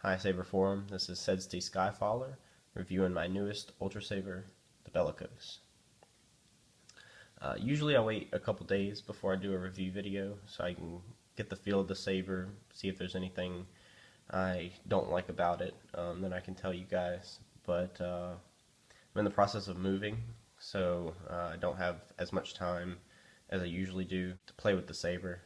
Hi Saber Forum, this is Sedstey Skyfaller reviewing my newest Ultrasaber, the Bellicose. Usually I wait a couple days before I do a review video so I can get the feel of the saber, see if there's anything I don't like about it, then I can tell you guys. But I'm in the process of moving, so I don't have as much time as I usually do to play with the saber.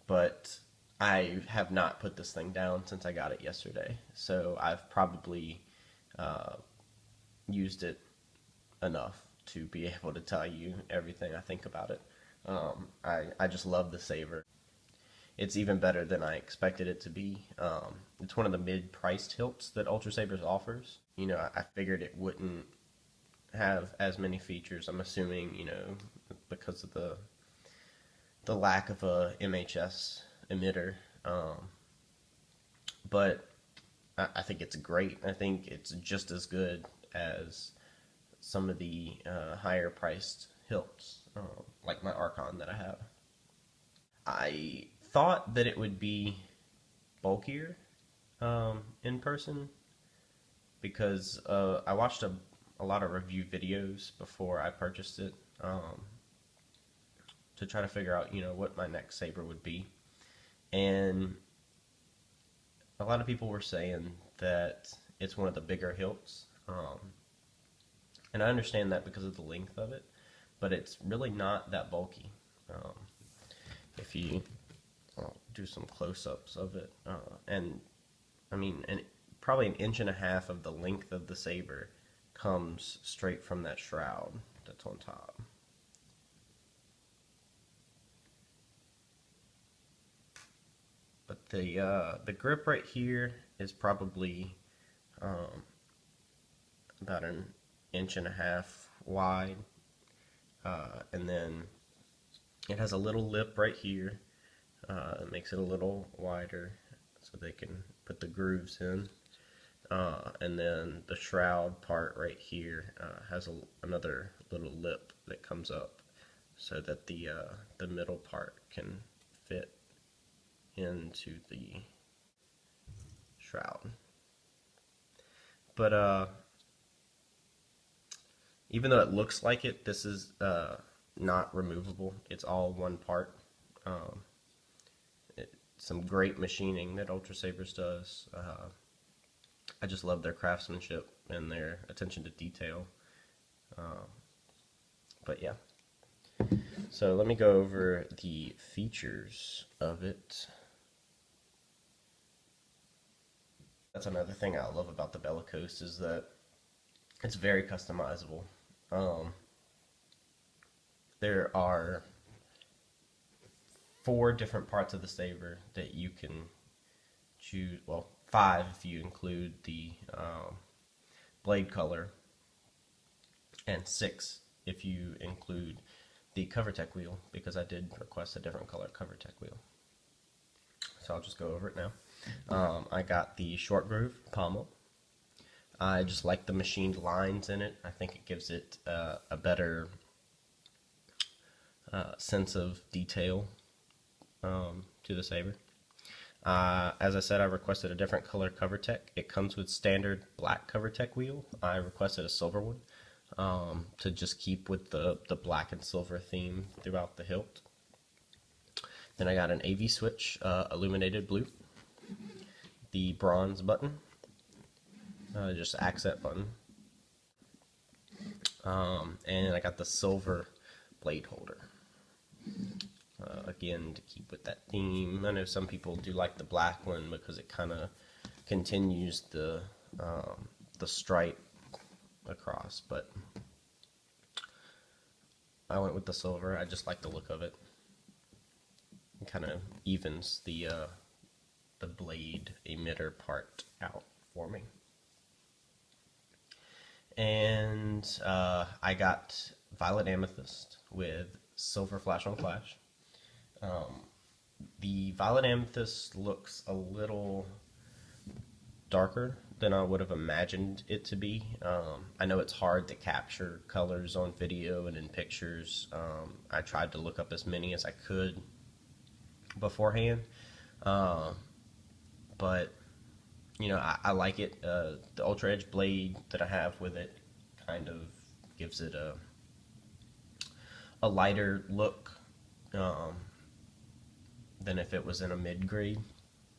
But I have not put this thing down since I got it yesterday, so I've probably used it enough to be able to tell you everything I think about it. I just love the saber. It's even better than I expected it to be. It's one of the mid-priced hilts that Ultrasabers offers. You know, I figured it wouldn't have as many features. I'm assuming, you know, because of the lack of a MHS emitter, but I think it's great. I think it's just as good as some of the higher priced hilts, like my Archon that I have. I thought that it would be bulkier in person because I watched a lot of review videos before I purchased it, to try to figure out, you know, what my next saber would be. And a lot of people were saying that it's one of the bigger hilts. And I understand that because of the length of it, but it's really not that bulky. If you do some close-ups of it, and I mean, probably an inch and a half of the length of the saber comes straight from that shroud that's on top. But the grip right here is probably about an inch and a half wide, and then it has a little lip right here. It makes it a little wider so they can put the grooves in, and then the shroud part right here has another little lip that comes up so that the middle part can fit into the shroud. But even though it looks like it, this is not removable. It's all one part. Some great machining that Ultrasabers does. I just love their craftsmanship and their attention to detail. But yeah. So let me go over the features of it. That's another thing I love about the Bellicose is that it's very customizable. There are 4 different parts of the saber that you can choose. Well, 5 if you include the blade color, and 6 if you include the CoverTech wheel, because I did request a different color CoverTech wheel. So I'll just go over it now. I got the short groove pommel. I just like the machined lines in it. I think it gives it a better sense of detail to the saber. As I said, I requested a different color CoverTech. It comes with standard black CoverTech wheel. I requested a silver one to just keep with the black and silver theme throughout the hilt. Then I got an AV switch, illuminated blue, the bronze button, just accent button, and I got the silver blade holder. Again, to keep with that theme. I know some people do like the black one because it kind of continues the stripe across, but I went with the silver. I just like the look of it. It kind of evens the blade emitter part out for me. And I got violet amethyst with silver flash on flash. The violet amethyst looks a little darker than I would have imagined it to be. I know it's hard to capture colors on video and in pictures. I tried to look up as many as I could beforehand, but you know, I like it. The Ultra Edge blade that I have with it kind of gives it a lighter look um, than if it was in a mid grade.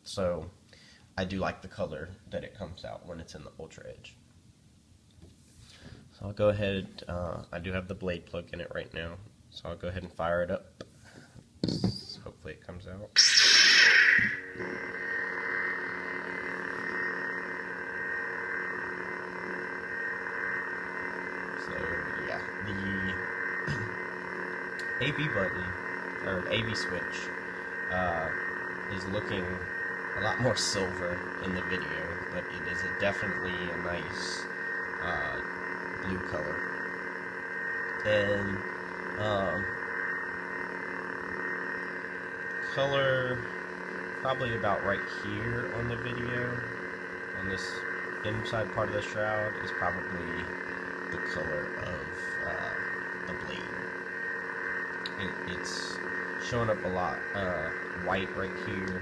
So I do like the color that it comes out when it's in the Ultra Edge. So I'll go ahead, I do have the blade plug in it right now, so I'll go ahead and fire it up. Hopefully it comes out. So yeah, the AV button, or AV switch, is looking a lot more silver in the video, but it is definitely a nice blue color. And color probably about right here on the video, on this inside part of the shroud, is probably the color of the blade. It's showing up a lot white right here,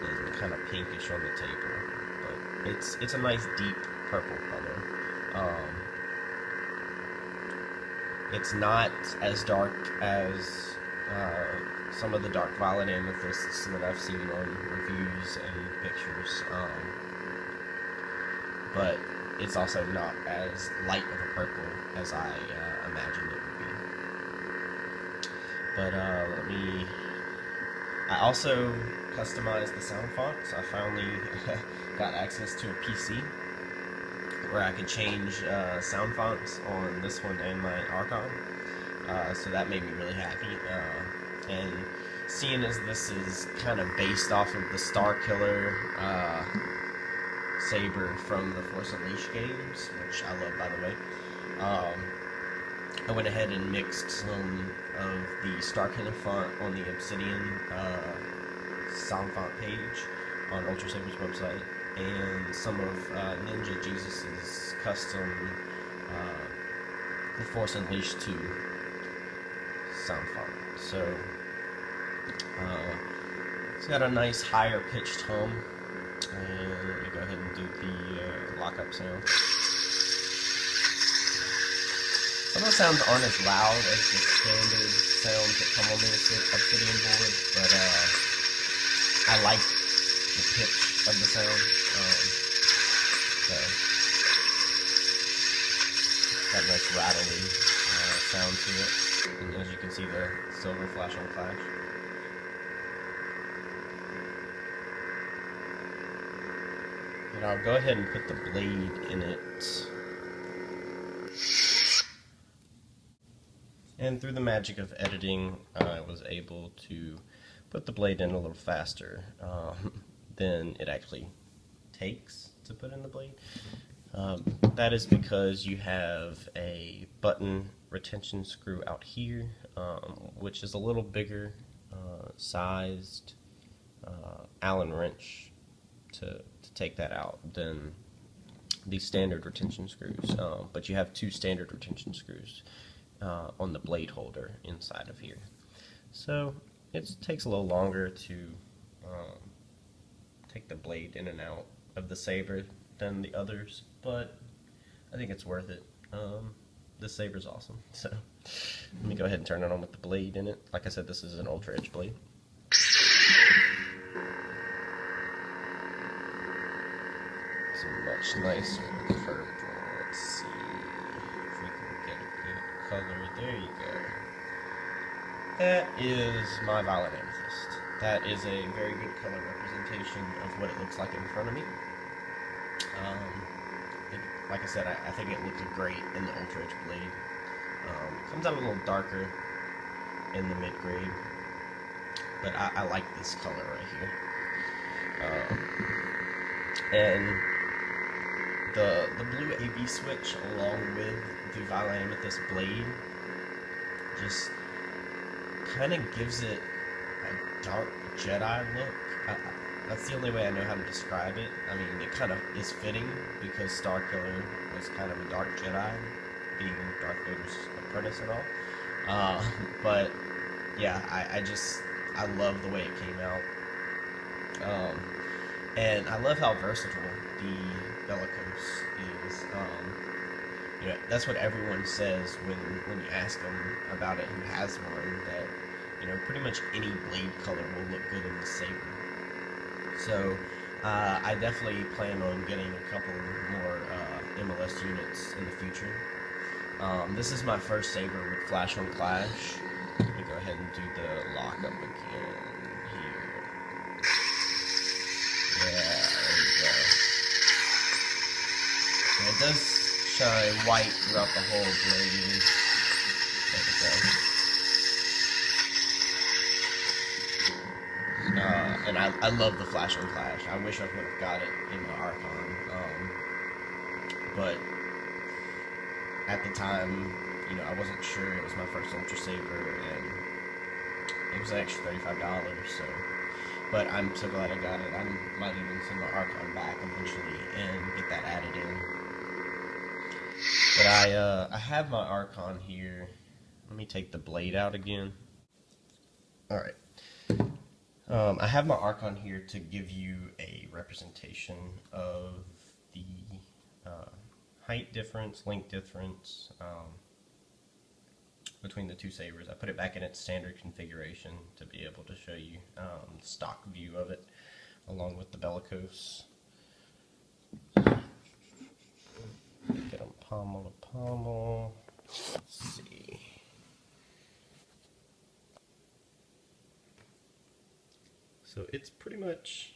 and kind of pinkish on the table, but it's a nice deep purple color. It's not as dark as some of the dark violet amethysts that I've seen on reviews and pictures, but it's also not as light of a purple as I imagined it would be. But I also customized the sound fonts. I finally got access to a PC where I could change sound fonts on this one and my Archon. So that made me really happy. And seeing as this is kind of based off of the Starkiller saber from the Force Unleashed games, which I love, by the way, I went ahead and mixed some of the Starkiller font on the Obsidian sound font page on Ultrasabers website, and some of Ninja Jesus's custom The Force Unleashed 2 sound font. So it's got a nice higher pitched hum, and let me go ahead and do the lockup sound. Some of the sounds aren't as loud as the standard sounds that come on the Obsidian board, but I like the pitch of the sound. So got a nice rattling sound to it, and as you can see, the silver flash on flash. And I'll go ahead and put the blade in it. And through the magic of editing, I was able to put the blade in a little faster than it actually takes to put in the blade. That is because you have a button retention screw out here, which is a little bigger sized Allen wrench to take that out than the standard retention screws. But you have two standard retention screws on the blade holder inside of here. So it takes a little longer to take the blade in and out of the saber than the others, but I think it's worth it. This saber's awesome. So let me go ahead and turn it on with the blade in it. Like I said, this is an Ultra Edge blade. It's a much nicer purple. Let's see if we can get a good color. There you go. That is my violet amethyst. That is a very good color representation of what it looks like in front of me. Like I said, I think it looks great in the Ultra Edge blade. It comes out a little darker in the mid-grade, but I like this color right here. And the blue AV switch, along with the violet amethyst blade, just kind of gives it a dark Jedi look. That's the only way I know how to describe it. I mean, it kind of is fitting because Starkiller was kind of a dark Jedi, being Darth Vader's apprentice and all. But yeah, I love the way it came out. Um, and I love how versatile the Bellicose is. That's what everyone says when you ask them about it who has one, that, pretty much any blade color will look good in the saber. So I definitely plan on getting a couple more MLS units in the future. This is my first saber with Flash on Clash. Let me go ahead and do the lockup again here. Yeah, there you go. And it does shine white throughout the whole blade. There we go. And I love the Flash on Clash. I wish I would have got it in the Archon. But at the time, I wasn't sure. It was my first Ultrasaber, and it was actually $35. So, but I'm so glad I got it. I might even send my Archon back eventually and get that added in. But I have my Archon here. Let me take the blade out again. All right. I have my Archon here to give you a representation of the height difference, length difference between the two sabers. I put it back in its standard configuration to be able to show you the stock view of it, along with the Bellicose. Get them pommel to pommel. Let's see. So it's pretty much,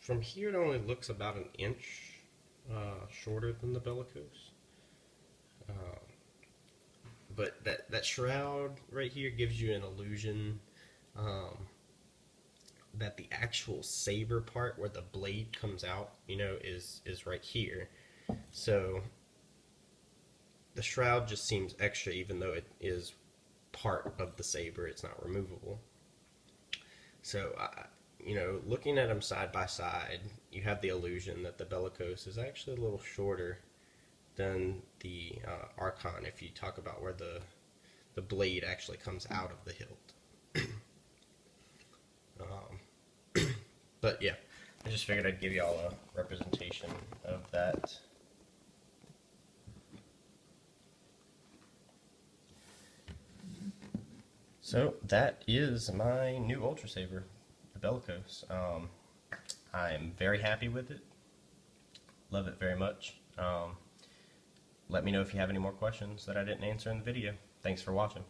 from here it only looks about an inch shorter than the Bellicose. But that shroud right here gives you an illusion that the actual saber part where the blade comes out, is right here. So the shroud just seems extra, even though it is part of the saber. It's not removable. So looking at them side by side, you have the illusion that the Bellicose is actually a little shorter than the Archon, if you talk about where the blade actually comes out of the hilt. But yeah, I just figured I'd give you all a representation of that. So that is my new Ultrasaber, the Bellicose. I'm very happy with it. Love it very much. Let me know if you have any more questions that I didn't answer in the video. Thanks for watching.